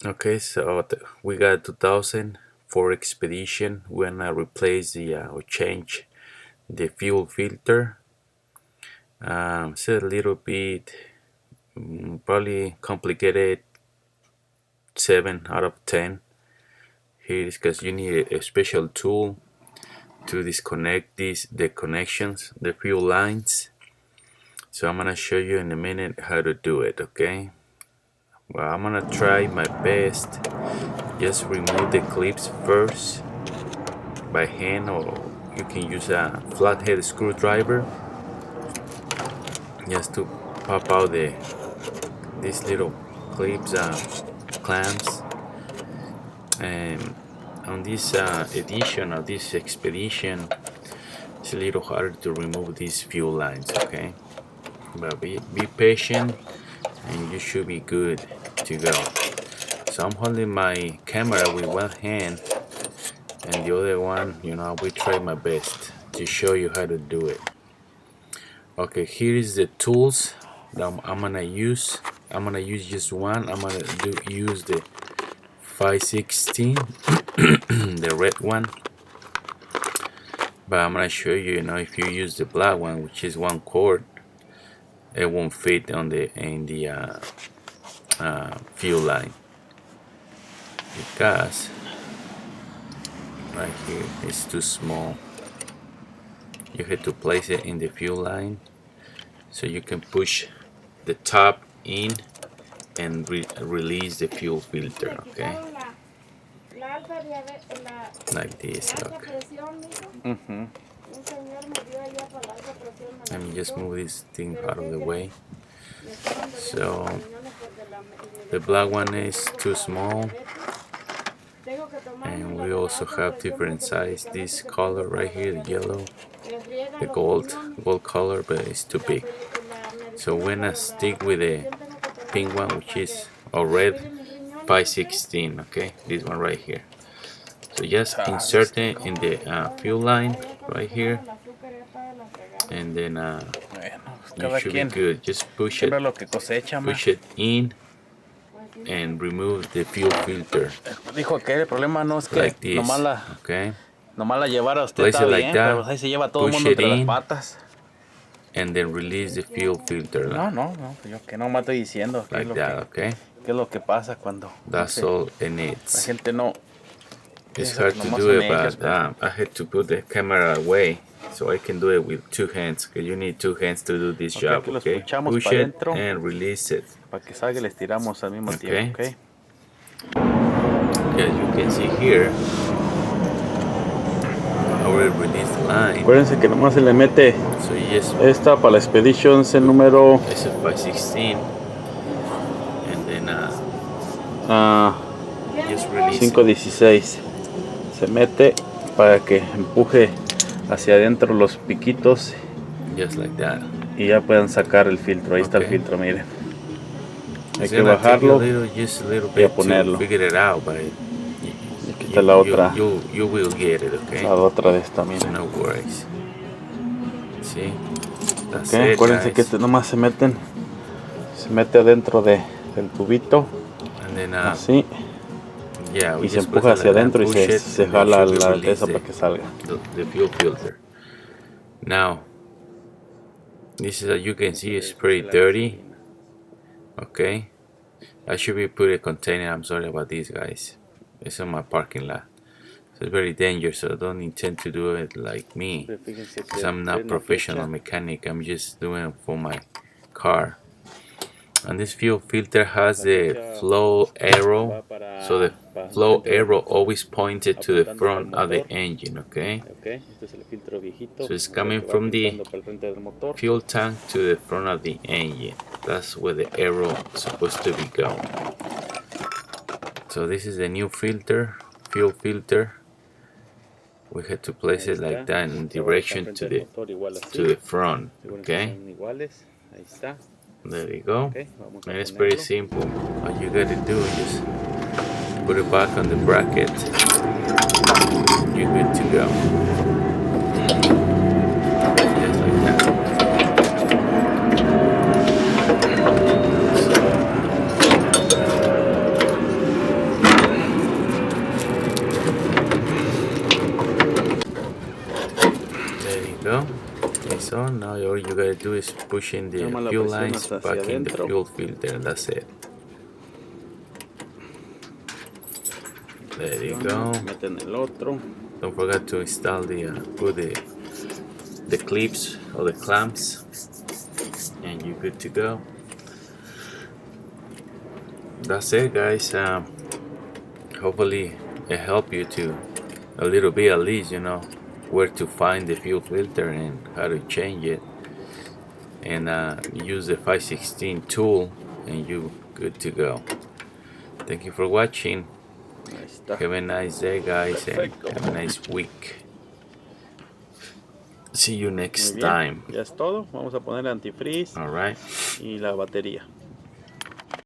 Okay, so we got 2000 for expedition. We're gonna replace the or change the fuel filter. It's a little bit probably complicated. 7 out of 10. Here is because you need a special tool to disconnect the connections, the fuel lines. So I'm gonna show you in a minute how to do it. Okay. Well, I'm gonna try my best. Just remove the clips first by hand, or you can use a flathead screwdriver just to pop out these little clips, clamps. And on this edition of this expedition, it's a little harder to remove these fuel lines. Okay, but be patient and you should be good to go. So I'm holding my camera with one hand, and the other one, I will try my best to show you how to do it. Okay, here is the tools that I'm gonna use. I'm gonna use just one. I'm gonna use the 516, the red one. But I'm gonna show you, if you use the black one, which is one cord, it won't fit in the fuel line, because right here it's too small. You have to place it in the fuel line so you can push the top in and release the fuel filter. Okay, like this. Okay. Let me just move this thing out of the way. So the black one is too small, and we also have different size. This color right here, the yellow, the gold color, but it's too big. So we're gonna stick with the pink one, which is a red 516. Okay, this one right here. So just insert it in the fuel line right here, and then you should be good. Just push it in and remove the fuel filter. Dijo que el problema no es que like this. Okay. Nomás la llevara usted Place está it like bien, that. pero ahí se lleva todo el Push mundo it entre las in. patas. And then release the fuel filter. No, yo que no me estoy diciendo qué like es lo that, que, okay? qué es lo que pasa cuando That's no sé, all it la needs. gente no. It's hard to do it, but I had to put the camera away so I can do it with two hands, because you need two hands to do this job. Okay, push it and release it. Para que salga, le estiramos al mismo tiempo. Okay. Okay, as you can see here, I already released the line. Acuérdense que nomás se le mete so yes, esta para la Expedition, el número it's a 516, and then just release 516. Se mete para que empuje hacia adentro los piquitos. Just like that. Y ya puedan sacar el filtro. Ahí está el filtro, miren. Hay It's que bajarlo just a little y a bit ponerlo. to figure it out, but Aquí está la otra. You will get it, okay? La otra de esta, miren. No worries. See? That's Okay, it, acuérdense guys. que este nomás se mete adentro del tubito. And then, así. Yeah, y se empuja hacia adentro y se jala la esa para que salga. The fuel filter. Now, this is, as you can see, it's pretty dirty. Okay, I should be put a container. I'm sorry about this, guys. It's on my parking lot, so it's very dangerous. So I don't intend to do it like me, because I'm not professional mechanic. I'm just doing it for my car. And this fuel filter has the flow arrow, so the flow arrow always pointed to the front of the engine. Okay, so it's coming from the fuel tank to the front of the engine. That's where the arrow is supposed to be going. So this is the new filter, fuel filter. We had to place it like that in direction to the front. Okay, there you go. And it's pretty simple. All you gotta do is just put it back on the bracket. You're good to go. Just like that. lights on. Now all you gotta do is push in the Llama la fuel presión lines hasta hacia back in the adentro. fuel filter, and that's it. There you go. Meten el otro. Don't forget to install put the clips or the clamps, and you're good to go. That's it, guys. Hopefully it helped you to a little bit, at least, where to find the fuel filter and how to change it, and use the 516 tool, and you good to go. Thank you for watching. Ahí está. Have a nice day, guys. Perfecto. And have a nice week. See you Muy next bien, time. ya es todo. Vamos a poner el antifreeze All right. y la batería.